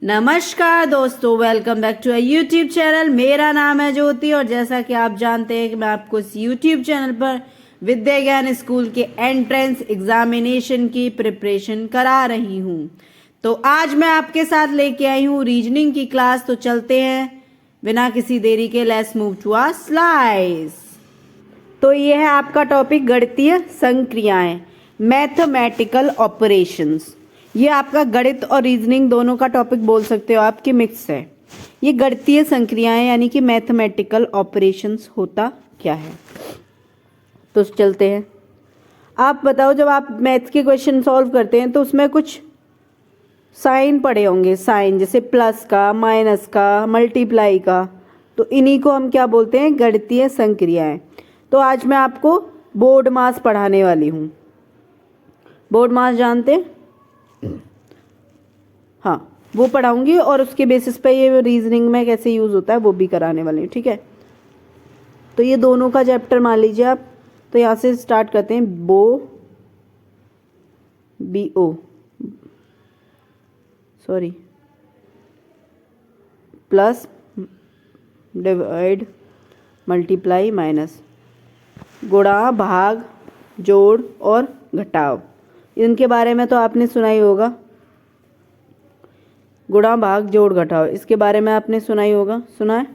नमस्कार दोस्तों, welcome back to YouTube channel. मेरा नाम है ज्योति और जैसा कि आप जानते हैं कि मैं आपको इस यूट्यूब चैनल पर विद्या ज्ञान स्कूल के एंट्रेंस एग्जामिनेशन की प्रिपरेशन करा रही हूं। तो आज मैं आपके साथ लेके आई हूं रीजनिंग की क्लास। तो चलते हैं बिना किसी देरी के, let's move to our slides. तो ये है आपका टॉपिक गणितीय संक्रियाएं, मैथमेटिकल ऑपरेशंस। ये आपका गणित और रीजनिंग दोनों का टॉपिक बोल सकते हो, आपकी मिक्स है। ये गणितीय संक्रियाएं यानी कि मैथमेटिकल ऑपरेशंस होता क्या है। तो चलते हैं। आप बताओ, जब आप मैथ्स के क्वेश्चन सॉल्व करते हैं तो उसमें कुछ साइन पड़े होंगे, साइन जैसे प्लस का, माइनस का, मल्टीप्लाई का। तो इन्हीं को हम क्या बोलते हैं? गणितीय संक्रियाएं। तो आज मैं आपको बोर्ड मास पढ़ाने वाली हूँ। बोर्ड मास जानते हैं? हाँ, वो पढ़ाऊंगी और उसके बेसिस पे ये रीजनिंग में कैसे यूज़ होता है वो भी कराने वाली हूँ, ठीक है। तो ये दोनों का चैप्टर मान लीजिए आप। तो यहाँ से स्टार्ट करते हैं। प्लस, डिवाइड, मल्टीप्लाई, माइनस, गुणा, भाग, जोड़ और घटाव। इनके बारे में तो आपने सुना ही होगा। गुणा, भाग, जोड़, घटाव, इसके बारे में आपने सुना ही होगा। सुना है?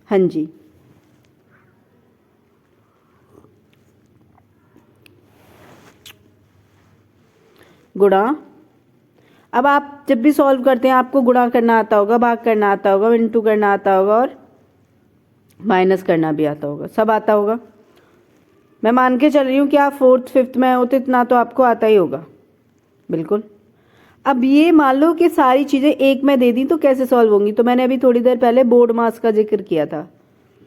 हाँ जी। गुणा, अब आप जब भी सॉल्व करते हैं आपको गुणा करना आता होगा, भाग करना आता होगा, इनटू करना आता होगा और माइनस करना भी आता होगा, सब आता होगा। मैं मान के चल रही हूँ कि आप 4th 5th में हो तो इतना तो आपको आता ही होगा, बिल्कुल। अब ये मान लो कि सारी चीज़ें एक में दे दी तो कैसे सॉल्व होंगी। तो मैंने अभी थोड़ी देर पहले बोर्ड मास का जिक्र किया था।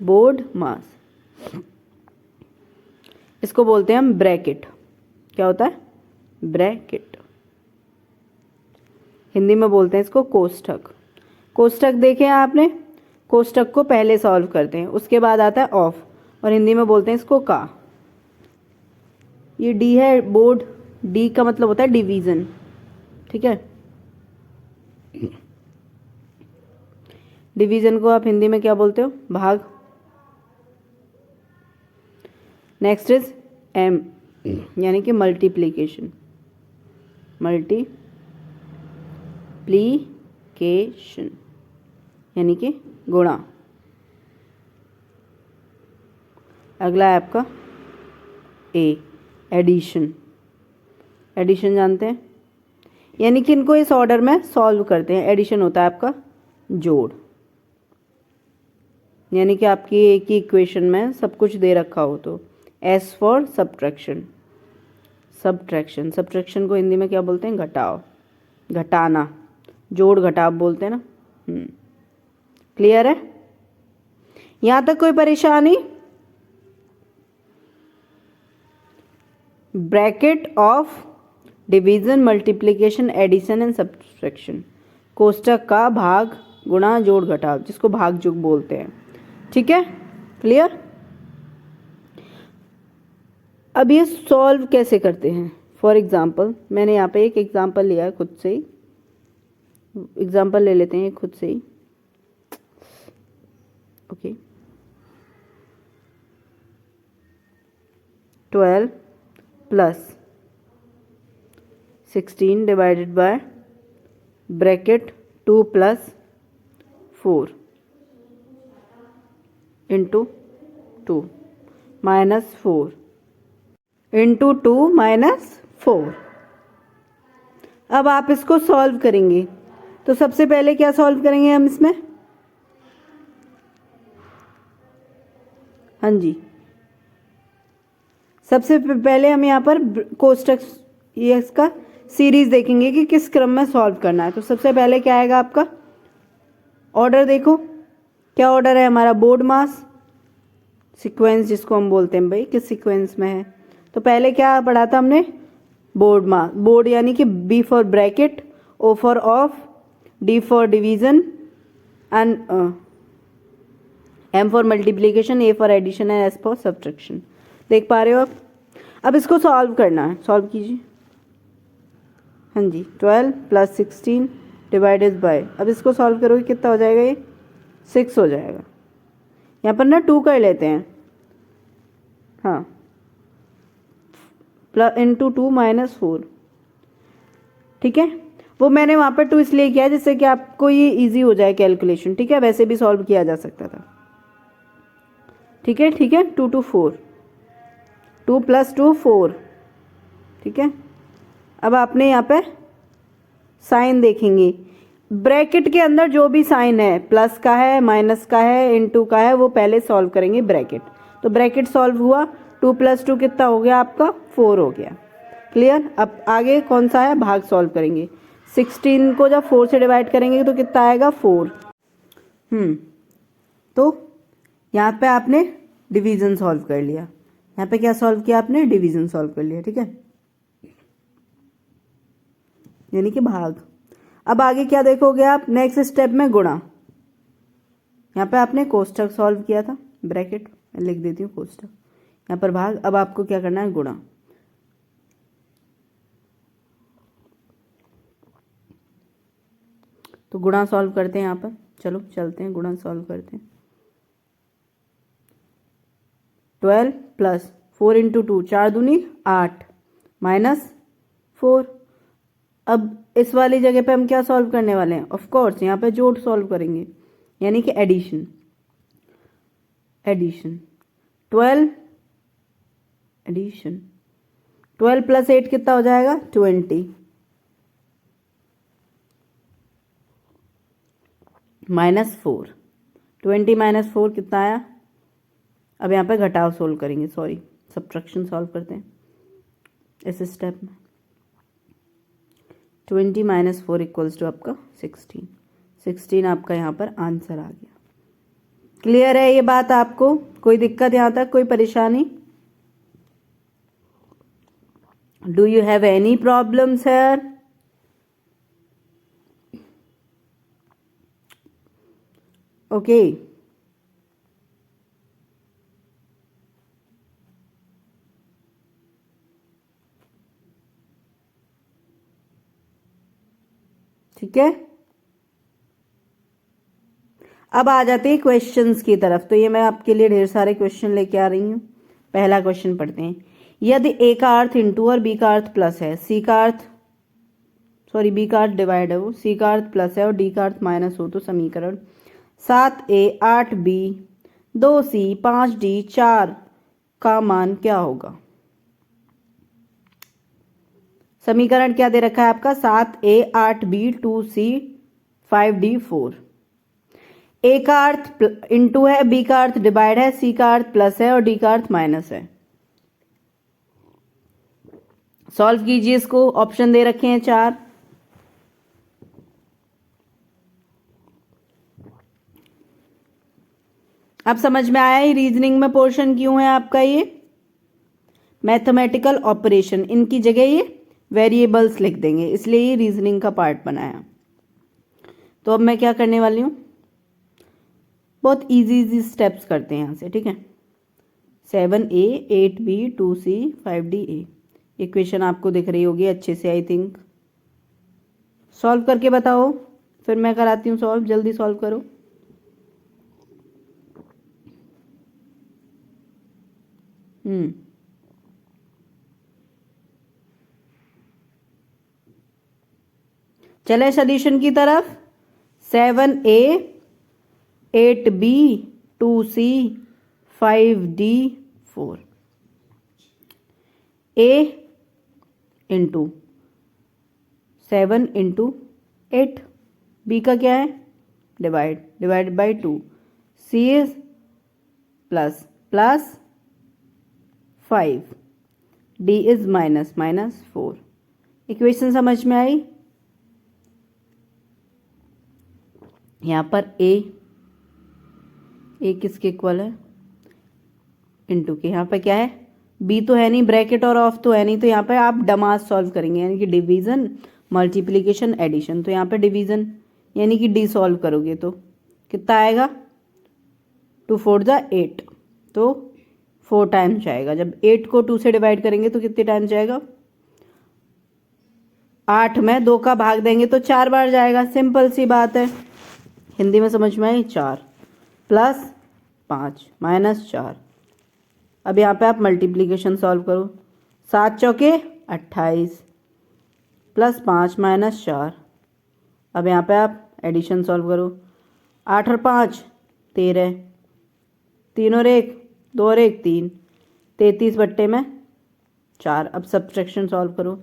बोर्ड मास, इसको बोलते हैं हम ब्रैकेट। क्या होता है? ब्रैकेट। हिंदी में बोलते हैं इसको कोष्ठक। कोष्ठक देखे हैं आपने? कोष्ठक को पहले सॉल्व करते हैं, उसके बाद आता है ऑफ, और हिंदी में बोलते हैं इसको का। ये डी है, बोर्ड। डी का मतलब होता है डिवीजन, ठीक है। डिवीजन को आप हिंदी में क्या बोलते हो? भाग। नेक्स्ट इज एम यानी कि मल्टीप्लीकेशन। मल्टीप्लीकेशन यानी कि गुणा। अगला है आपका ए, एडिशन। एडिशन जानते हैं? यानी कि इनको इस ऑर्डर में सॉल्व करते हैं। एडिशन होता है आपका जोड़, यानी कि आपकी एक ही इक्वेशन में सब कुछ दे रखा हो तो। S for subtraction. सब्ट्रैक्शन को हिंदी में क्या बोलते हैं? घटाव, घटाना। जोड़ घटाव बोलते हैं ना। क्लियर है? यहाँ तक कोई परेशानी? Bracket of division, multiplication, addition and subtraction. कोष्ठक का भाग, गुणा, जोड़, घटाव, जिसको भागयोग बोलते हैं, ठीक है। क्लियर? अब ये सॉल्व कैसे करते हैं? फॉर एग्जाम्पल, मैंने यहाँ पे एक एग्जाम्पल लिया है खुद से ही। एग्जाम्पल ले लेते हैं खुद से ही। Okay, 12 plus 16 divided by bracket 2 plus 4 into 2 minus 4 into 2 minus 4। अब आप इसको सॉल्व करेंगे तो सबसे पहले क्या सॉल्व करेंगे हम इसमें? हाँ जी, सबसे पहले हम यहाँ पर कोष्ठक, ये इसका सीरीज देखेंगे कि किस क्रम में सॉल्व करना है। तो सबसे पहले क्या आएगा आपका? ऑर्डर देखो, क्या ऑर्डर है हमारा? बोर्ड मास, सीक्वेंस जिसको हम बोलते हैं भाई, किस सीक्वेंस में है। तो पहले क्या पढ़ा था हमने? बोर्ड मास। बोर्ड यानी कि B for bracket, O for of, D for division and M for multiplication, A for addition and S for subtraction. देख पा रहे हो आप? अब इसको सॉल्व करना है, सॉल्व कीजिए। हाँ जी, 12 प्लस 16 डिवाइडेड बाय, अब इसको सॉल्व करोगे कितना हो जाएगा, ये 6 हो जाएगा। यहाँ पर ना 2 कर लेते हैं, हाँ, प्लस इंटू 2 माइनस 4, ठीक है। वो मैंने वहाँ पर 2 इसलिए किया जिससे कि आपको ये इजी हो जाए कैलकुलेशन, ठीक है। वैसे भी सॉल्व किया जा सकता था, ठीक है, ठीक है। 2 to 4, 2 + 2 4, ठीक है। अब आपने यहाँ पे साइन देखेंगे, ब्रैकेट के अंदर जो भी साइन है, प्लस का है, माइनस का है, इनटू का है, वो पहले सॉल्व करेंगे ब्रैकेट। तो ब्रैकेट सॉल्व हुआ, 2 + 2 कितना हो गया आपका, 4 हो गया। क्लियर। अब आगे कौन सा है, भाग सॉल्व करेंगे। 16 को जब 4 से डिवाइड करेंगे तो कितना आएगा, 4। तो यहाँ पे आपने डिवीजन सॉल्व कर लिया, यहाँ पे क्या सॉल्व किया आपने, डिवीजन सॉल्व कर लिया, ठीक है, यानी कि भाग। अब आगे क्या देखोगे आप, नेक्स्ट स्टेप में गुणा। यहाँ पे आपने कोष्ठक सॉल्व किया था, ब्रैकेट मैं लिख देती हूँ कोष्ठक, यहाँ पर भाग। अब आपको क्या करना है, गुणा। तो गुणा सॉल्व करते हैं यहाँ पर, चलो चलते हैं, गुणा सॉल्व करते हैं। 12 + 4 × 2, 4 दूनी 8, माइनस 4। अब इस वाली जगह पे हम क्या सॉल्व करने वाले हैं, ऑफ कोर्स यहाँ पे जोड़ सॉल्व करेंगे, यानी कि एडिशन। 12 एडिशन, 12 + 8 कितना हो जाएगा, 20, माइनस 4, 20 - 4 कितना आया। अब यहाँ पे घटाव सोल्व करेंगे, सॉरी सब्ट्रैक्शन सॉल्व करते हैं इस स्टेप में। 20 - 4 = आपका 16 आपका यहाँ पर आंसर आ गया। क्लियर है ये बात आपको, कोई दिक्कत यहाँ तक, कोई परेशानी, do you have any problems here. Okay, ठीक है। अब आ जाते हैं क्वेश्चंस की तरफ। तो ये मैं आपके लिए ढेर सारे क्वेश्चन लेके आ रही हूँ। पहला क्वेश्चन पढ़ते हैं। यदि ए का अर्थ इंटू और बी का अर्थ प्लस है, सी का अर्थ बी का अर्थ डिवाइड है, वो सी का अर्थ प्लस है और डी का अर्थ माइनस हो, तो समीकरण 7A 8B 2C 5D 4 का मान क्या होगा। समीकरण क्या दे रखा है आपका, 7A 8B 2C 5D 4। ए का अर्थ इंटू है, बी का अर्थ डिवाइड है, सी का अर्थ प्लस है और डी का अर्थ माइनस है। सॉल्व कीजिए इसको, ऑप्शन दे रखे हैं 4। अब समझ में आया ही रीजनिंग में पोर्शन क्यों है आपका, ये मैथमेटिकल ऑपरेशन, इनकी जगह ये वेरिएबल्स लिख देंगे, इसलिए ये रीजनिंग का पार्ट बनाया। तो अब मैं क्या करने वाली हूँ, बहुत इजी स्टेप्स करते हैं यहाँ से, ठीक है। 7A 8B 2C 5D A, equation आपको दिख रही होगी अच्छे से, आई थिंक। सॉल्व करके बताओ, फिर मैं कराती हूँ सॉल्व, जल्दी सॉल्व करो। चले सॉल्यूशन की तरफ। 7A 8B 2C 5D 4। A into 7 × 8, B का क्या है, divide by 2, C is plus 5, D is -4। Equation समझ में आई। यहाँ पर A किसके इक्वल है, इंटू के, यहाँ पे क्या है, B तो है नहीं, ब्रैकेट और ऑफ तो है नहीं, तो यहाँ पे आप डमास सॉल्व करेंगे, यानी कि डिवीजन मल्टीप्लिकेशन एडिशन। तो यहाँ पे डिवीजन यानी कि D सॉल्व करोगे तो कितना आएगा, 2 4 = 8, तो 4 टाइम्स जाएगा। जब 8 को 2 से डिवाइड करेंगे तो कितने टाइम्स जाएगा, 8 में 2 का भाग देंगे तो 4 बार जाएगा, सिंपल सी बात है। हिंदी में समझ में आई, 4 प्लस 5 माइनस 4। अब यहाँ पे आप मल्टीप्लीकेशन सॉल्व करो, 7 चौके 28 प्लस 5 माइनस 4। अब यहाँ पे आप एडिशन सॉल्व करो, 8 और 5 13, 3 और 1 2 और 1 3, 33 बट्टे में 4। अब सब्ट्रैक्शन सॉल्व करो,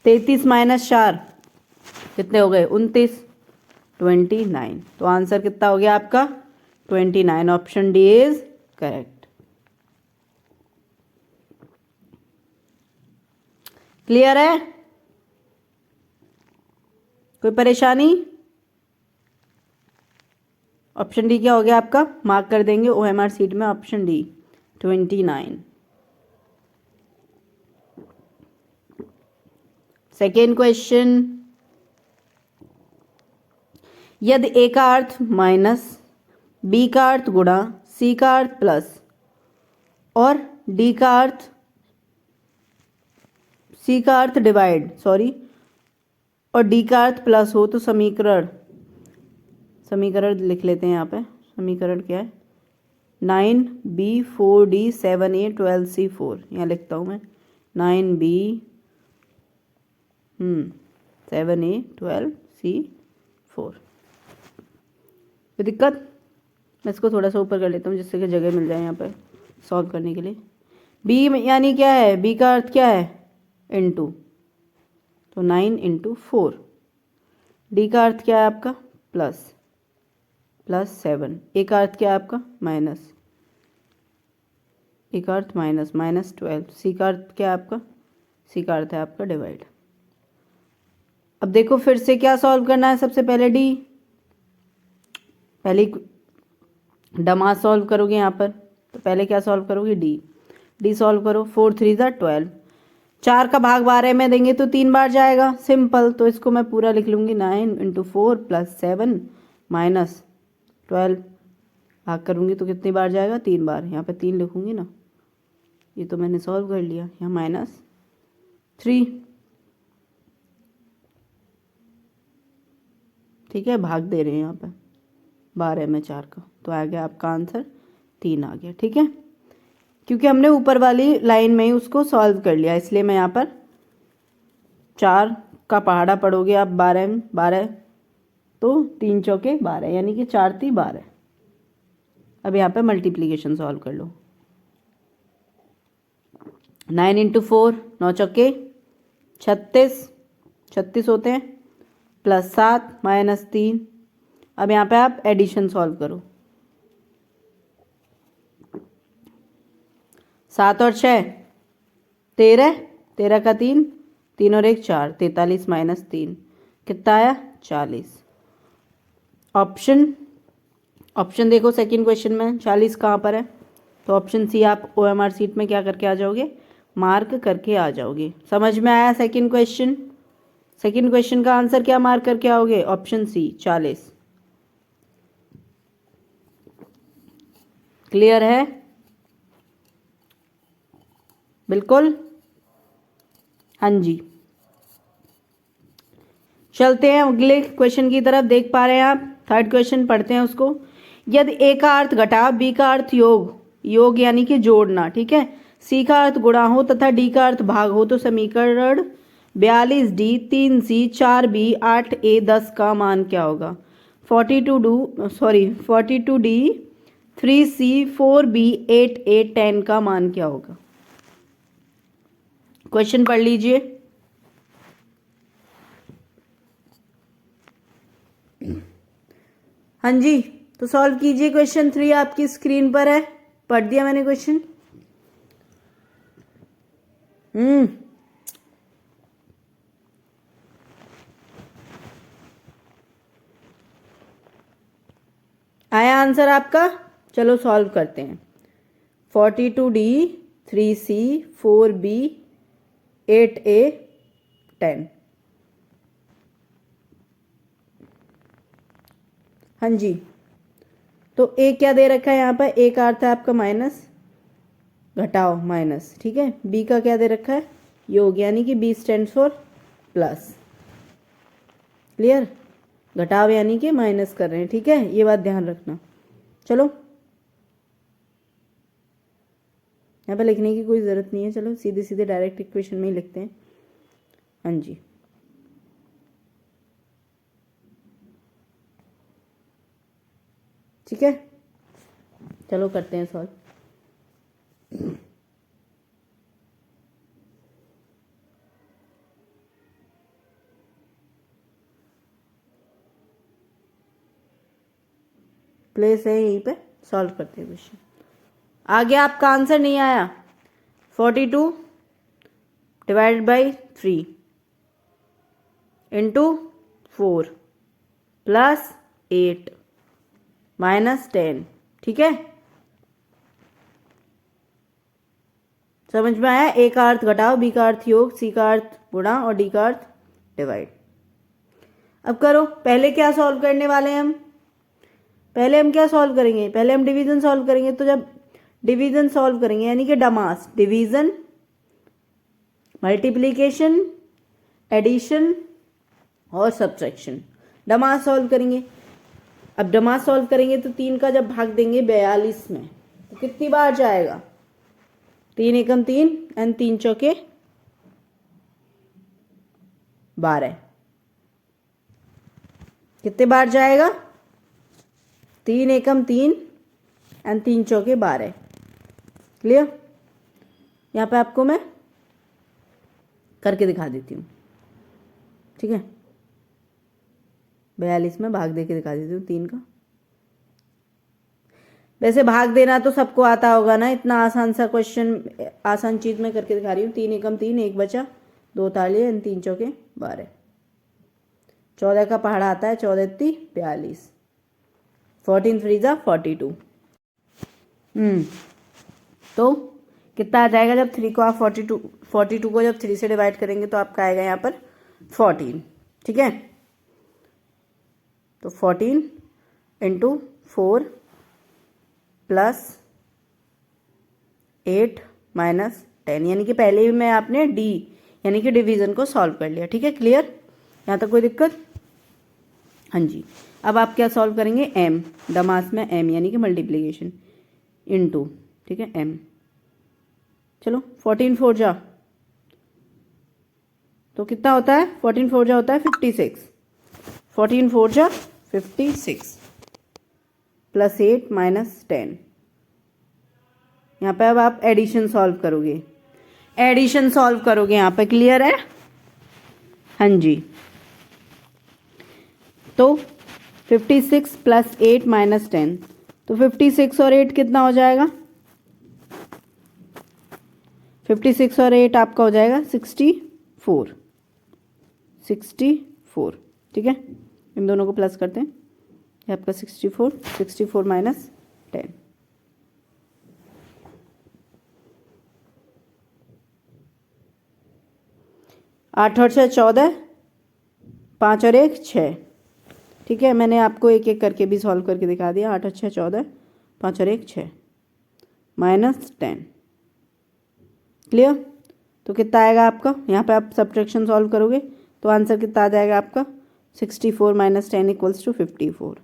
33 माइनस 4 कितने हो गए, 29, 29। तो आंसर कितना हो गया आपका, 29। Option D is correct. Clear है, कोई परेशानी? ऑप्शन डी क्या हो गया आपका, मार्क कर देंगे ओएमआर सीट में, ऑप्शन डी 29। सेकेंड क्वेश्चन, यदि ए का अर्थ माइनस, बी का अर्थ गुणा, सी का अर्थ प्लस और डी का अर्थ, सी का अर्थ डिवाइड और डी का अर्थ प्लस हो तो समीकरण लिख लेते हैं यहाँ पे। समीकरण क्या है, 9b 4d 7a 12c 4, यहाँ लिखता हूँ मैं 9b 7a 12c 4। कोई दिक्कत? मैं इसको थोड़ा सा ऊपर कर लेता हूँ जिससे कि जगह मिल जाए यहाँ पर सॉल्व करने के लिए। b यानी क्या है, b का अर्थ क्या है, इनटू, तो 9 × 4। डी का अर्थ क्या है आपका, प्लस 7। ए का अर्थ क्या है आपका, माइनस, ए का अर्थ माइनस -12। सी का अर्थ क्या है आपका, सी का अर्थ है आपका डिवाइड। अब देखो फिर से क्या सॉल्व करना है, सबसे पहले डी, पहले डमा सॉल्व करोगे यहाँ पर, तो पहले क्या सॉल्व करोगे, डी सॉल्व करो। 4 3 12, 4 का भाग 12 में देंगे तो 3 बार जाएगा, सिंपल। तो इसको मैं पूरा लिख लूँगी, 9 × 4 + 7 माइनस 12, भाग करूँगी तो कितनी बार जाएगा, 3 बार। यहाँ पे 3 लिखूँगी ना, ये तो मैंने सॉल्व कर लिया। यहाँ -3, ठीक है, भाग दे रहे हैं यहाँ पे 12 में 4 का, तो आ गया आपका आंसर 3 आ गया, ठीक है। क्योंकि हमने ऊपर वाली लाइन में ही उसको सॉल्व कर लिया, इसलिए मैं यहाँ पर 4 का पहाड़ा पढ़ोगे आप 12 तो 3 चौके 12, यानी कि 4 3 12। अब यहाँ पे मल्टीप्लिकेशन सॉल्व कर लो, 9 × 4 9 चौके 36 होते हैं, प्लस 7 माइनस 3। अब यहाँ पे आप एडिशन सॉल्व करो, 7 और 6 13, 13 का 3, 3 और 1 4, 43 माइनस 3 कितना आया, 40। ऑप्शन देखो सेकंड क्वेश्चन में 40 कहाँ पर है, तो ऑप्शन सी आप ओएमआर सीट में क्या करके आ जाओगे, मार्क करके आ जाओगे। समझ में आया सेकंड क्वेश्चन का आंसर क्या मार्क करके आओगे, ऑप्शन सी 40। क्लियर है, बिल्कुल, हाँ जी। चलते हैं अगले क्वेश्चन की तरफ, देख पा रहे हैं आप, थर्ड क्वेश्चन पढ़ते हैं उसको। यदि ए का अर्थ घटाव, बी का अर्थ योग यानी कि जोड़ना, ठीक है, सी का अर्थ गुणा हो तथा डी का अर्थ भाग हो तो समीकरण 42D 3C 4B 8A 10 का मान क्या होगा। 42D 3C 4B 8A 10 का मान क्या होगा। क्वेश्चन पढ़ लीजिए। हाँ जी, तो सॉल्व कीजिए। क्वेश्चन 3 आपकी स्क्रीन पर है, पढ़ दिया मैंने क्वेश्चन। आया आंसर आपका, चलो सॉल्व करते हैं। 42D 3C 4B 8A 10। हाँ जी, तो ए क्या दे रखा है यहाँ पर, ए का अर्थ है आपका माइनस, घटाओ माइनस, ठीक है। बी का क्या दे रखा है, योग, यानी कि B stands for plus. Clear, घटाव यानी कि माइनस कर रहे हैं, ठीक है, ये बात ध्यान रखना। चलो यहाँ पे लिखने की कोई ज़रूरत नहीं है, चलो सीधे सीधे डायरेक्ट इक्वेशन में ही लिखते हैं। हाँ जी, ठीक है, चलो करते हैं सॉल्व। प्लेस है यहीं पे, सॉल्व करते हैं क्वेश्चन। आगे आपका आंसर नहीं आया, 42 divided by 3 into 4 plus 8 minus 10, ठीक है, समझ में आया? ए का अर्थ घटाओ, बी का अर्थ योग, सी का अर्थ गुणा और डी का अर्थ डिवाइड। अब करो, पहले क्या सॉल्व करने वाले हैं हम? पहले हम क्या सॉल्व करेंगे? पहले हम डिवीजन सॉल्व करेंगे। तो जब डिवीजन सॉल्व करेंगे यानी कि डमास, डिवीजन, मल्टीप्लीकेशन, एडिशन और सब्ट्रैक्शन, डमास सॉल्व करेंगे। अब डमास सॉल्व करेंगे तो 3 का जब भाग देंगे 42 में तो कितनी बार जाएगा? 3 एकम 3 एंड 3 चौके 12। कितने बार जाएगा? 3 एकम 3 एंड 3 चौके 12। क्लियर? यहाँ पे आपको मैं करके दिखा देती हूँ, ठीक है, 42 में भाग दे के दिखा देती हूँ 3 का। वैसे भाग देना तो सबको आता होगा ना, इतना आसान सा क्वेश्चन, आसान चीज में करके दिखा रही हूँ। 3 एकम 3, 1 बचा, 2 ताली एंड 3 चौके 12। 14 का पहाड़ा आता है, 14 × 42, 14 3 × 42। तो कितना आ जाएगा? जब 3 को आप 42 को जब 3 से डिवाइड करेंगे तो आपका आएगा यहाँ पर 14, ठीक है। तो 14 इंटू 4 प्लस 8 माइनस 10, यानी कि पहले ही में आपने डी यानी कि डिवीजन को सॉल्व कर लिया, ठीक है। क्लियर? यहाँ तक कोई दिक्कत? हाँ जी। अब आप क्या सॉल्व करेंगे? एम, डमास में एम यानी कि मल्टीप्लीकेशन, इनटू, ठीक है, एम। चलो 14 4 जा तो कितना होता है? 14 4 जा होता है 56। 14 4 जा 56 प्लस 8 माइनस 10। यहाँ पे अब आप एडिशन सॉल्व करोगे, एडिशन सॉल्व करोगे यहाँ पे। क्लियर है? हाँ जी। तो 56 प्लस 8 माइनस 10, तो 56 और 8 कितना हो जाएगा? 56 और 8 आपका हो जाएगा 64, 64, ठीक है। इन दोनों को प्लस करते हैं, ये आपका 64, 64 माइनस 10, आठ और 6 14, 5 और 1 6, ठीक है। मैंने आपको एक एक करके भी सॉल्व करके दिखा दिया। 8 और 6 14, 5 और 1 6 माइनस 10। क्लियर? तो कितना आएगा आपका? यहाँ पे आप सब्ट्रैक्शन सॉल्व करोगे तो आंसर कितना आ जाएगा आपका? 64 माइनस 10 इक्वल्स टू 54।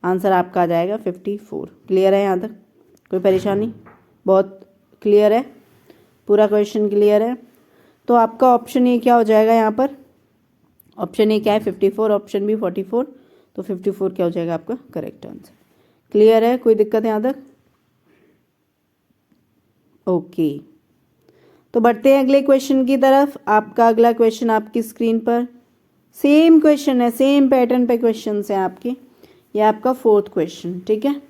आंसर आपका आ जाएगा 54। क्लियर है यहाँ तक? कोई परेशानी? बहुत क्लियर है, पूरा क्वेश्चन क्लियर है। तो आपका ऑप्शन ए क्या हो जाएगा यहाँ पर? ऑप्शन ए क्या है? 54, ऑप्शन बी 44, तो 54 क्या हो जाएगा आपका करेक्ट आंसर। क्लियर है? कोई दिक्कत है यहाँ तक? ओके, तो बढ़ते हैं अगले क्वेश्चन की तरफ। आपका अगला क्वेश्चन आपकी स्क्रीन पर, सेम क्वेश्चन है, सेम पैटर्न पे क्वेश्चन है आपके। ये आपका 4th क्वेश्चन, ठीक है।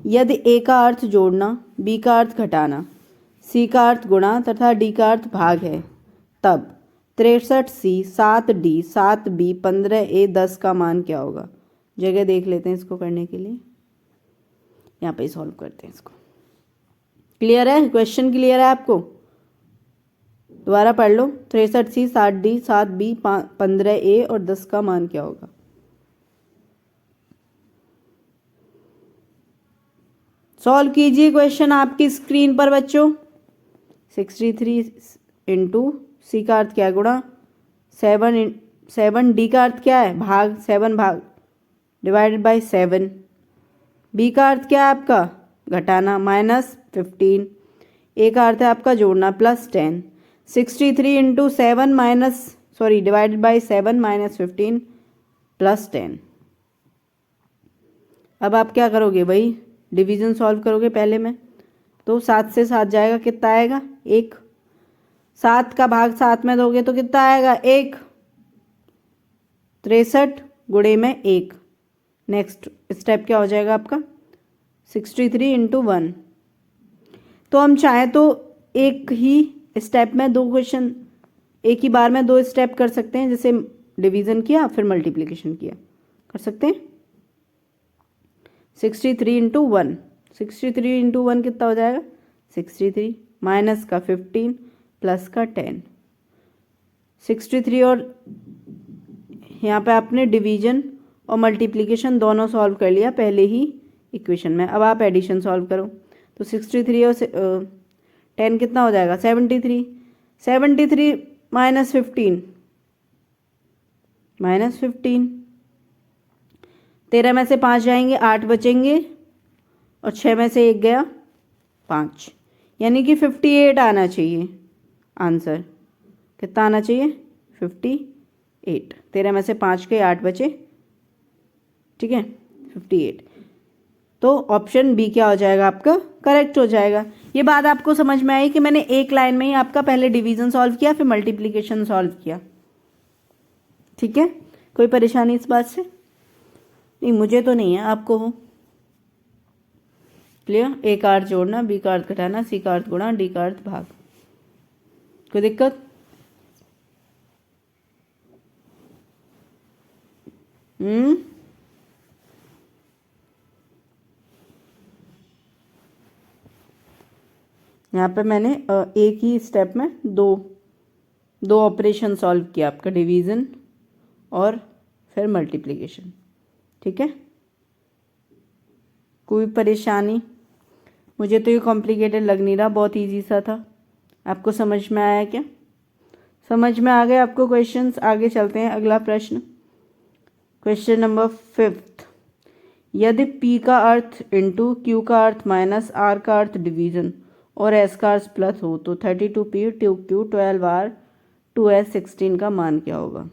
यदि ए का अर्थ जोड़ना, बी का अर्थ घटाना, सी का अर्थ गुणा तथा डी का अर्थ भाग है, तब 63C 7D 7B 15A 10 का मान क्या होगा? जगह देख लेते हैं इसको करने के लिए, यहाँ पे सॉल्व करते हैं इसको। क्लियर है? क्वेश्चन क्लियर है आपको? दोबारा पढ़ लो। 63C 7D 7B 15A और 10 का मान क्या होगा? सॉल्व कीजिए क्वेश्चन आपकी स्क्रीन पर बच्चों। 63 इंटू सी का अर्थ क्या गुणा, 7 7, डी का अर्थ क्या है, भाग, 7 भाग डिवाइडेड बाय 7। बी का अर्थ क्या है आपका, घटाना, -15। ए का अर्थ है आपका जोड़ना, +10। 63 इंटू 7 डिवाइडेड बाई 7 -15 +10। अब आप क्या करोगे भाई, डिवीजन सॉल्व करोगे पहले में, तो 7 से 7 जाएगा, कितना आएगा 1। 7 का भाग 7 में दोगे तो कितना आएगा 1। 63 गुणे में 1। नेक्स्ट स्टेप क्या हो जाएगा आपका, 63 इंटू 1। तो हम चाहें तो एक ही स्टेप में दो क्वेश्चन, एक ही बार में 2 स्टेप कर सकते हैं, जैसे डिवीजन किया फिर मल्टीप्लिकेशन किया, कर सकते हैं। 63 इंटू 1, 63 इंटू 1 कितना हो जाएगा 63, माइनस का 15 प्लस का 10। 63 और यहाँ पे आपने डिवीजन और मल्टीप्लिकेशन दोनों सॉल्व कर लिया पहले ही इक्वेशन में। अब आप एडिशन सॉल्व करो, तो 63 और 10 कितना हो जाएगा 73। 73 -15 -15, 13 में से 5 जाएंगे 8 बचेंगे, और 6 में से 1 गया 5, यानी कि 58 आना चाहिए आंसर। कितना आना चाहिए 58। 13 में से 5 गए 8 बचे, ठीक है 58। तो ऑप्शन बी क्या हो जाएगा आपका, करेक्ट हो जाएगा। ये बात आपको समझ में आई कि मैंने एक लाइन में ही आपका पहले डिवीजन सॉल्व किया फिर मल्टीप्लिकेशन सॉल्व किया, ठीक है। कोई परेशानी इस बात से? नहीं, मुझे तो नहीं है, आपको हो। क्लियर? ए का अर्थ जोड़ना, बी का अर्थ घटाना, सी का अर्थ गुणा, डी का अर्थ भाग। कोई दिक्कत? यहाँ पे मैंने एक ही स्टेप में दो ऑपरेशन सॉल्व किया, आपका डिवीज़न और फिर मल्टीप्लिकेशन, ठीक है। कोई परेशानी? मुझे तो ये कॉम्प्लिकेटेड लग नहीं रहा, बहुत इजी सा था। आपको समझ में आया क्या? समझ में आ गए आपको क्वेश्चंस? आगे चलते हैं, अगला प्रश्न, क्वेश्चन नंबर 5। यदि P का अर्थ इंटू Q का अर्थ माइनस R का अर्थ डिवीजन और S का अर्थ प्लस हो तो 32P 2Q 12R 2S 16 का मान क्या होगा?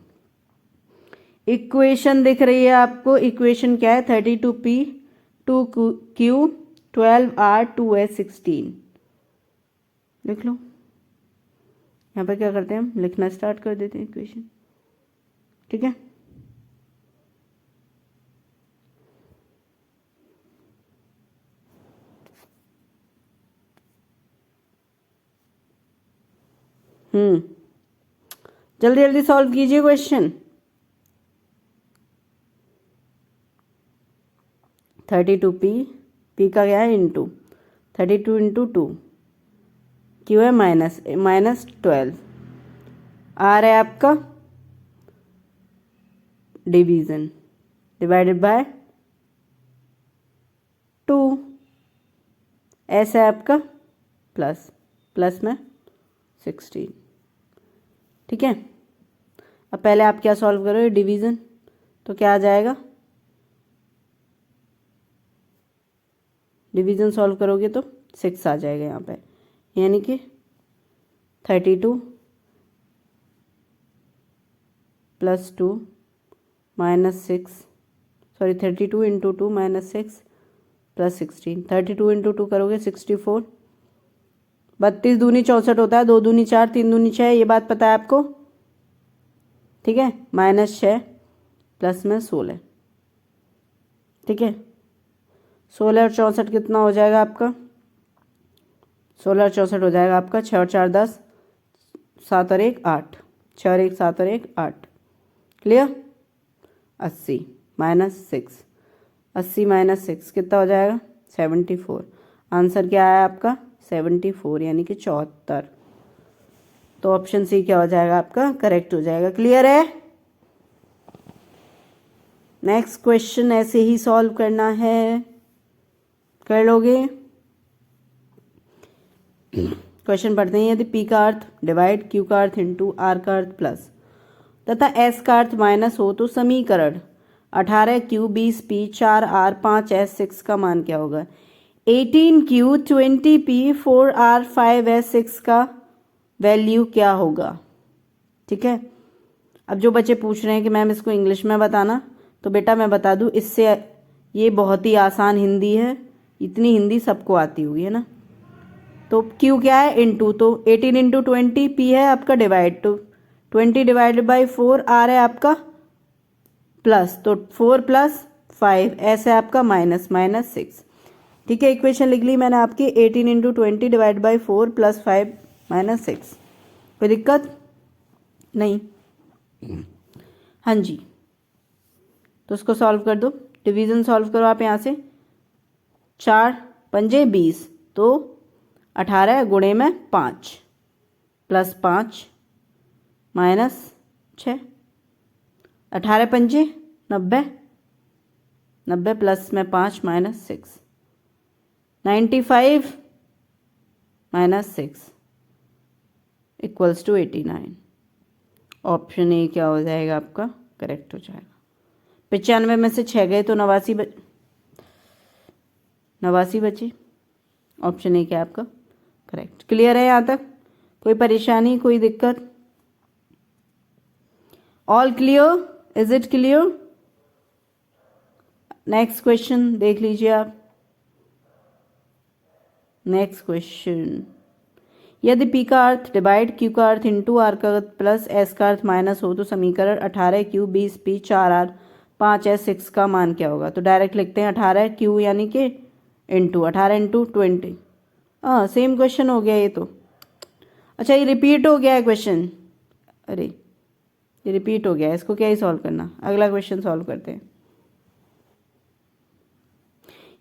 इक्वेशन दिख रही है आपको, इक्वेशन क्या है 32P 2Q 12R 2S 16। लिख लो। यहाँ पर क्या करते हैं हम, लिखना स्टार्ट कर देते हैं इक्वेशन, ठीक है। जल्दी जल्दी सॉल्व कीजिए क्वेश्चन। 32P, P का क्या है इंटू, 32 इंटू 2, Q है -12, R है आपका डिवीजन डिवाइडेड बाय 2, S है आपका प्लस में 16, ठीक है। अब पहले आप क्या सॉल्व करोगे, डिवीजन, तो क्या आ जाएगा, डिवीजन सॉल्व करोगे तो 6 आ जाएगा यहाँ पे, यानी कि 32 प्लस 2 -6, 32 इंटू 2 -6 प्लस 16, 32 इंटू 2 करोगे 64, 32 दूनी 64 होता है, 2 दूनी 4, 3 दूनी 6, ये बात पता है आपको, ठीक है। -6 प्लस में 16, ठीक है। 16 और 64 कितना हो जाएगा आपका, 16 और 64 हो जाएगा आपका 6 और 4 10, 7 और 1 8, 6 और 1 7 और 1 8, क्लियर। 80 -6, 80 -6 कितना हो जाएगा 74। आंसर क्या आया आपका 74, यानी कि 74। तो ऑप्शन सी क्या हो जाएगा आपका, करेक्ट हो जाएगा। क्लियर है? नेक्स्ट क्वेश्चन ऐसे ही सॉल्व करना है, कर लोगे? क्वेश्चन पढ़ते हैं। यदि P का अर्थ डिवाइड Q का अर्थ इंटू R का अर्थ प्लस तथा s का अर्थ माइनस हो तो समीकरण 18q 20p 4r 5s 6 का मान क्या होगा? 18q 20p 4r 5s 6 का वैल्यू क्या होगा? ठीक है। अब जो बच्चे पूछ रहे हैं कि मैम इसको इंग्लिश में बताना, तो बेटा मैं बता दूं, इससे ये बहुत ही आसान हिंदी है, इतनी हिंदी सबको आती होगी, है ना। तो q क्या है? इनटू, तो 18 इंटू 20, p है आपका डिवाइड, तो 20 डिवाइडेड बाई 4, r है आपका प्लस, तो 4 प्लस 5, s है आपका माइनस, माइनस 6। ठीक है, इक्वेशन लिख ली मैंने आपकी, 18 into 20 divide by 4 plus 5 minus 6। कोई दिक्कत नहीं? हाँ जी, तो उसको सॉल्व कर दो, डिवीज़न सॉल्व करो आप यहाँ से। 4 पंजे 20, तो 18 गुणे में 5 प्लस 5 माइनस 6, 18 पंजे 90, 90 प्लस में 5 minus 6, 95 minus 6 equals to 89। Option A क्या हो जाएगा आपका? करेक्ट हो जाएगा। 95 में से 6 गए तो 89 बचे। ऑप्शन ए क्या आपका? करेक्ट। क्लियर है यहाँ तक? कोई परेशानी, कोई दिक्कत? All clear? Is it clear? Next question देख लीजिए आप। नेक्स्ट क्वेश्चन, यदि p का अर्थ डिवाइड q का अर्थ इंटू r का अर्थ प्लस s का अर्थ माइनस हो तो समीकरण 18q 20p 4r 5s 6 का मान क्या होगा? तो डायरेक्ट लिखते हैं 18q यानी कि इंटू 18 इंटू 20। हाँ, सेम क्वेश्चन हो गया ये तो। अच्छा, ये रिपीट हो गया है क्वेश्चन। अरे ये रिपीट हो गया है, इसको क्या ही सॉल्व करना। अगला क्वेश्चन सॉल्व करते हैं।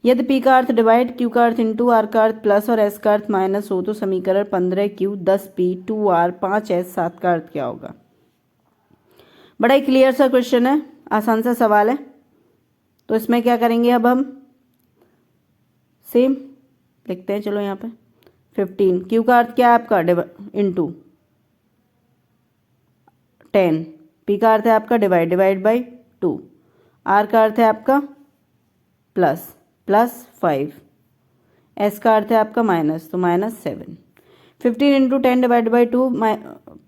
यदि p का अर्थ डिवाइड q का अर्थ इंटू r का अर्थ प्लस और s का अर्थ माइनस हो तो समीकरण 15q 10p 2r 5s 7 का अर्थ क्या होगा? बड़ा ही क्लियर सा क्वेश्चन है, आसान सा सवाल है। तो इसमें क्या करेंगे अब हम? सेम लिखते हैं, चलो यहाँ पे 15, q का अर्थ क्या है आपका? इंटू 10, p का अर्थ है आपका डिवाइड बाई 2, r का अर्थ है आपका प्लस 5, s का अर्थ है आपका माइनस, तो minus 7। 15 into 10 divide by 2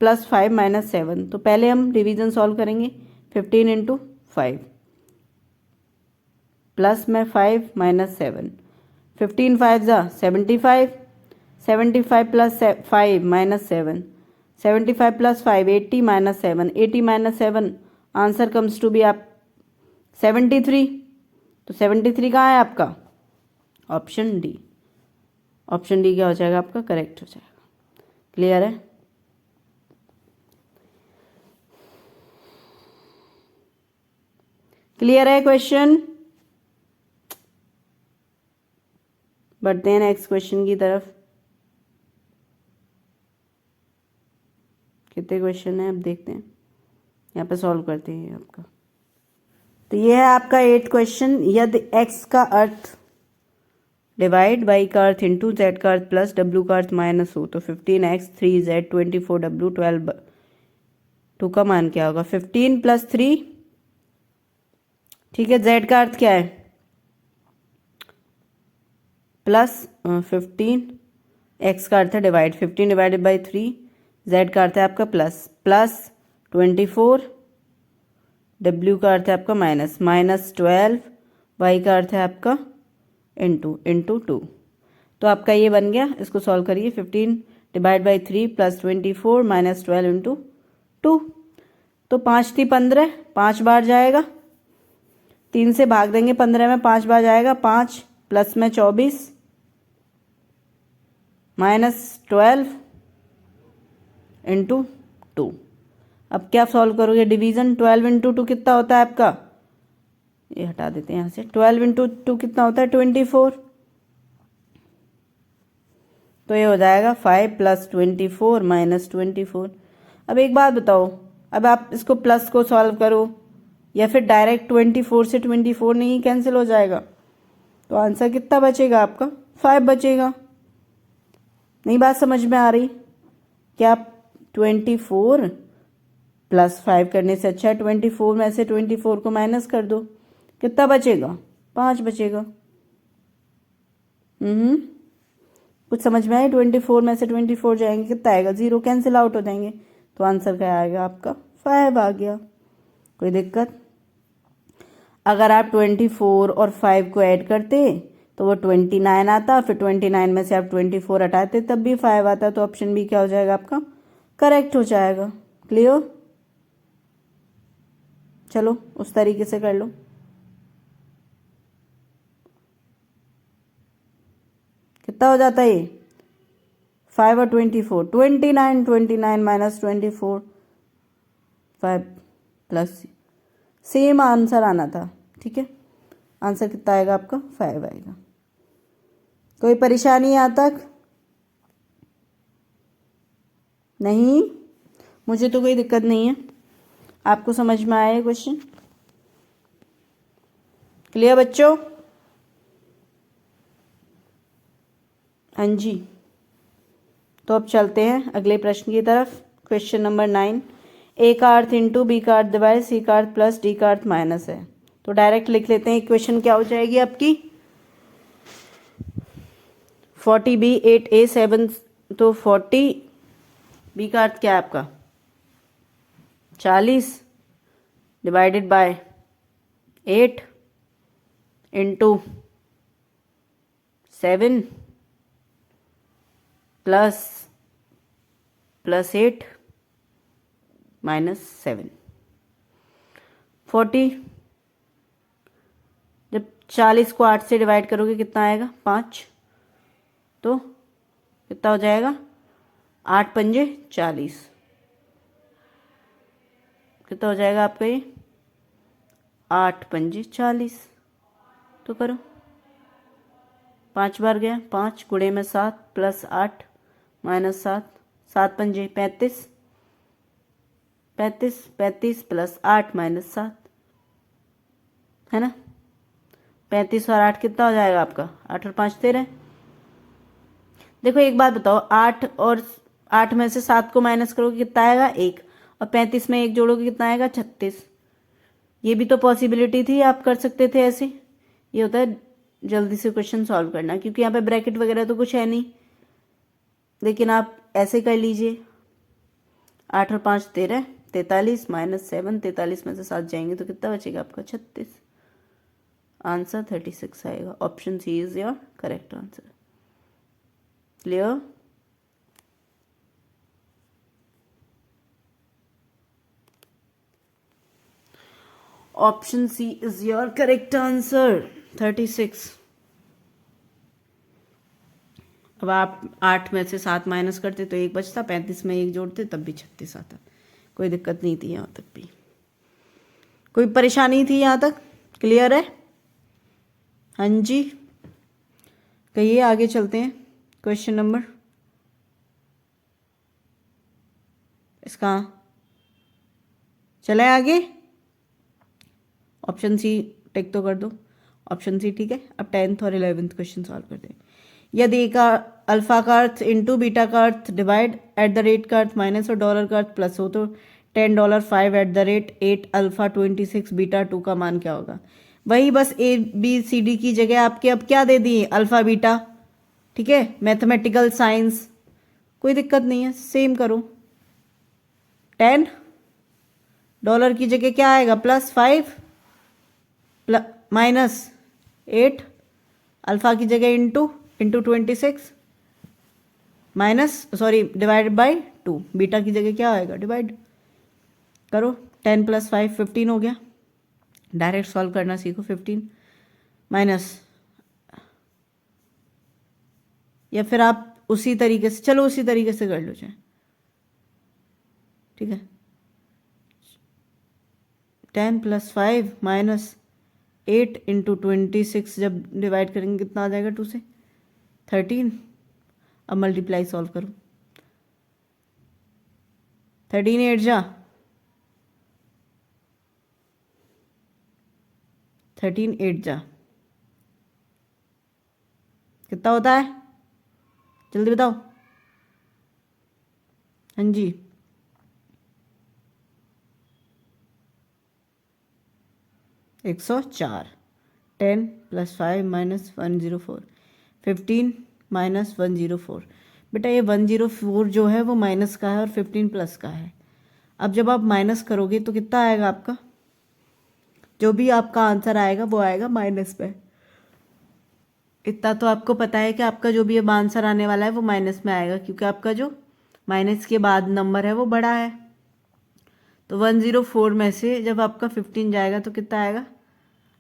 plus 5 minus 7। तो पहले हम डिवीजन सॉल्व करेंगे। 15 इंटू 5 प्लस में 5 माइनस 7, 15 5 जा 75, 75 plus 5 minus 7, 75 plus 5 80 minus 7, 80 minus 7, answer comes to be आप 73। तो 73 कहाँ है आपका? Option D. ऑप्शन डी क्या हो जाएगा आपका? करेक्ट हो जाएगा। क्लियर है? क्लियर है क्वेश्चन? बढ़ते हैं नेक्स्ट क्वेश्चन की तरफ। कितने क्वेश्चन हैं अब देखते हैं, यहाँ पे सॉल्व करते हैं आपका। तो ये है आपका 8th क्वेश्चन। यदि x का अर्थ डिवाइड y का अर्थ इंटू z का अर्थ प्लस w का अर्थ माइनस हो तो 15x 3z 24w 12 2 का मान क्या होगा? 15 प्लस 3, ठीक है। z का अर्थ क्या है? प्लस 15, x का अर्थ है डिवाइड, 15 डिवाइडेड बाई 3, z का अर्थ है आपका प्लस 24, w का अर्थ है आपका माइनस 12, y का अर्थ है आपका इंटू 2। तो आपका ये बन गया, इसको सॉल्व करिए। 15 divide by 3 plus 24 minus 12 into 2। तो 5 थी 15, 5 बार जाएगा, 3 से भाग देंगे 15 में, 5 बार जाएगा, 5 प्लस में 24 माइनस 12 इंटू 2। अब क्या सॉल्व करोगे? डिवीजन। 12 इंटू 2 कितना होता है आपका? ये हटा देते हैं यहाँ से। 12 इंटू 2 कितना होता है? 24। तो ये हो जाएगा 5 प्लस 24 माइनस 24। अब एक बात बताओ, अब आप इसको प्लस को सॉल्व करो या फिर डायरेक्ट 24 से 24 नहीं कैंसिल हो जाएगा, तो आंसर कितना बचेगा आपका? 5 बचेगा। नहीं बात समझ में आ रही? क्या आप 24 +5 करने से अच्छा है 24 में से 24 को माइनस कर दो, कितना बचेगा? 5 बचेगा। कुछ समझ में आए? 24 में से 24 जाएंगे, कितना आएगा? 0 कैंसिल आउट हो जाएंगे, तो आंसर क्या आएगा आपका? 5 आ गया। कोई दिक्कत? अगर आप 24 और 5 को ऐड करते तो वो 29 आता, फिर 29 में से आप 24 हटाते तब भी 5 आता, तो ऑप्शन बी क्या हो जाएगा आपका? करेक्ट हो जाएगा। क्लियर? चलो उस तरीके से कर लो। कितना हो जाता है ये? 5 और 24, 29, 29 माइनस 24, 5 प्लस, सेम आंसर आना था। ठीक है, आंसर कितना आएगा आपका? 5 आएगा। कोई परेशानी यहाँ तक? नहीं, मुझे तो कोई दिक्कत नहीं है। आपको समझ में आया क्वेश्चन? क्लियर बच्चों? हाँ जी, तो अब चलते हैं अगले प्रश्न की तरफ। क्वेश्चन नंबर 9, ए का अर्थ इंटू बी का अर्थ डिवाइड सी का अर्थ प्लस डी का अर्थ माइनस है। तो डायरेक्ट लिख लेते हैं, इक्वेशन क्या हो जाएगी आपकी? 40b 8a 7, तो 40 बी का अर्थ क्या है आपका? 40 divided by 8 into 7 plus 8 minus 7। 40, जब 40 को 8 से डिवाइड करोगे कितना आएगा? 5, तो कितना हो जाएगा? 8 पंजे 40, कितना हो जाएगा आपका ये? 8 पंजे 40, तो करो, 5 बार गया, 5 गुणे में 7 प्लस 8 माइनस 7, 7 पंजे 35, 35 35 प्लस 8 माइनस 7, है ना? 35 और 8 कितना हो जाएगा आपका? 8 और 5 13। देखो एक बात बताओ, 8 और 8 में से 7 को माइनस करोगे कितना आएगा? 1, और 35 में 1 जोड़ोगे कितना आएगा? 36। ये भी तो पॉसिबिलिटी थी, आप कर सकते थे ऐसे। ये होता है जल्दी से क्वेश्चन सॉल्व करना, क्योंकि यहाँ पे ब्रैकेट वगैरह तो कुछ है नहीं, लेकिन आप ऐसे कर लीजिए। 8 और 5 13, 43 माइनस 7, 43 में से 7 जाएंगे तो कितना बचेगा आपका? 36। आंसर 36 आएगा। Option C is your correct answer. Clear? Option C is your correct answer, 36। अब आप 8 में से 7 माइनस करते तो 1 बचता, 35 में 1 जोड़ते तब भी 36 आता। कोई दिक्कत नहीं थी यहाँ तक भी, कोई परेशानी थी यहाँ तक? क्लियर है? हाँ जी, कहिए आगे चलते हैं। क्वेश्चन नंबर इसका चले आगे। ऑप्शन सी टिक तो कर दो, ऑप्शन सी ठीक है। अब 10th और 11th क्वेश्चन सॉल्व करते हैं। यदि का अल्फा का अर्थ इंटू बीटा का अर्थ डिवाइड एट द रेट का अर्थ माइनस और डॉलर का अर्थ प्लस हो तो $10 5 at the rate 8 alpha 26 beta 2 का मान क्या होगा? वही बस ए बी सी डी की जगह आपके अब क्या दे दिए? Alpha beta. ठीक है, मैथमेटिकल साइंस, कोई दिक्कत नहीं है, सेम करो। $10 की जगह क्या आएगा? +5 माइनस 8, अल्फा की जगह into 26 minus divided by 2, beta की जगह क्या आएगा? डिवाइड करो। 10 + 5 15 हो गया। डायरेक्ट सॉल्व करना सीखो। 15 माइनस, या फिर आप उसी तरीके से, चलो उसी तरीके से कर लो चाहे, ठीक है। 10 + 5 माइनस 8 इंटू 26 जब डिवाइड करेंगे कितना आ जाएगा? 2 से 13। अब मल्टीप्लाई सॉल्व करो। 13 8 जा 13 8 जा कितना होता है? जल्दी बताओ। हाँ जी, 104। 10 + 5 - 104, 15 - 104। बेटा ये 104 जो है वो माइनस का है और 15 प्लस का है। अब जब आप माइनस करोगे तो कितना आएगा आपका, जो भी आपका आंसर आएगा वो आएगा माइनस में। इतना तो आपको पता है कि आपका जो भी अब आंसर आने वाला है वो माइनस में आएगा, क्योंकि आपका जो माइनस के बाद नंबर है वो बड़ा है। तो 104 में से जब आपका 15 जाएगा तो कितना आएगा,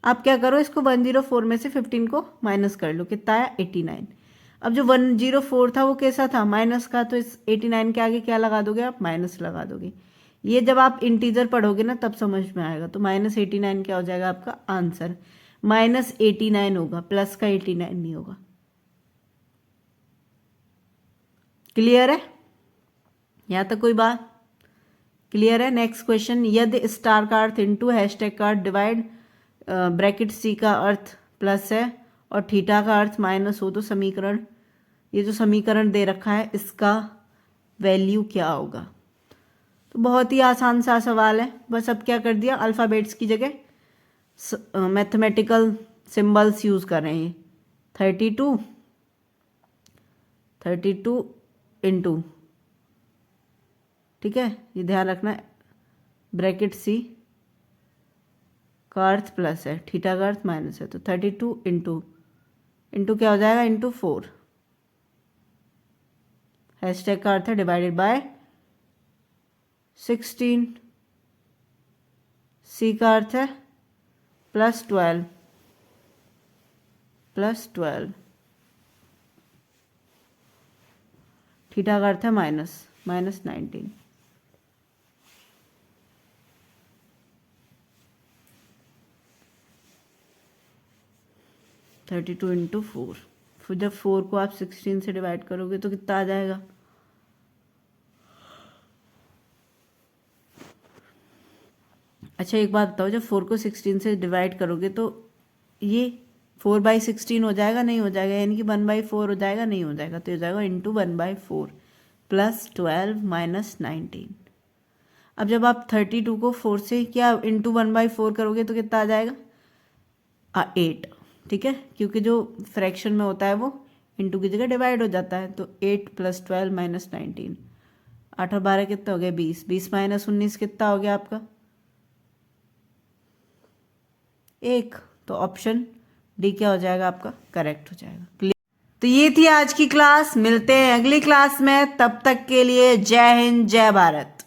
आप क्या करो, इसको 104 में से 15 को माइनस कर लो, कितना आया 89। अब जो 104 था वो कैसा था, माइनस का, तो इस 89 के आगे क्या लगा दोगे आप, माइनस लगा दोगे। ये जब आप इंटीजर पढ़ोगे ना तब समझ में आएगा। तो -89 क्या हो जाएगा आपका आंसर, -89 होगा, प्लस का 89 नहीं होगा। क्लियर है, यहाँ तक कोई बात क्लियर है। नेक्स्ट क्वेश्चन, यदि स्टार का अर्थ इंटू हैशटैग का अर्थ डिवाइड ब्रैकेट सी का अर्थ प्लस है और थीटा का अर्थ माइनस हो तो समीकरण, ये जो समीकरण दे रखा है इसका वैल्यू क्या होगा। तो बहुत ही आसान सा सवाल है, बस अब क्या कर दिया, अल्फ़ाबेट्स की जगह मैथमेटिकल सिंबल्स यूज़ कर रहे हैं। 32 इंटू, ठीक है, ये ध्यान रखना, ब्रैकेट सी का अर्थ प्लस है, थीटा का अर्थ माइनस है, तो 32 इंटू क्या हो जाएगा, इंटू 4। हैशटैग का अर्थ है डिवाइडेड बाय 16, सी का अर्थ है +12, थीटा का अर्थ है -19। थर्टी टू इंटू 4, फिर जब 4 को आप 16 से डिवाइड करोगे तो कितना आ जाएगा, अच्छा एक बात बताओ, जब 4 को 16 से डिवाइड करोगे तो ये 4/16 हो जाएगा, नहीं हो जाएगा, यानी कि 1/4 हो जाएगा, नहीं हो जाएगा, तो हो जाएगा इंटू 1/4 +12 - 19। अब जब आप 32 को 4 से क्या इंटू 1/4 करोगे तो कितना आ जाएगा, 8, ठीक है, क्योंकि जो फ्रैक्शन में होता है वो इंटू की जगह डिवाइड हो जाता है। तो 8 + 12 - 19, 8 और 12 कितना हो गया, 20, 20 - 19 कितना हो गया आपका, 1। तो ऑप्शन डी क्या हो जाएगा आपका, करेक्ट हो जाएगा। तो ये थी आज की क्लास, मिलते हैं अगली क्लास में, तब तक के लिए जय हिंद जय भारत।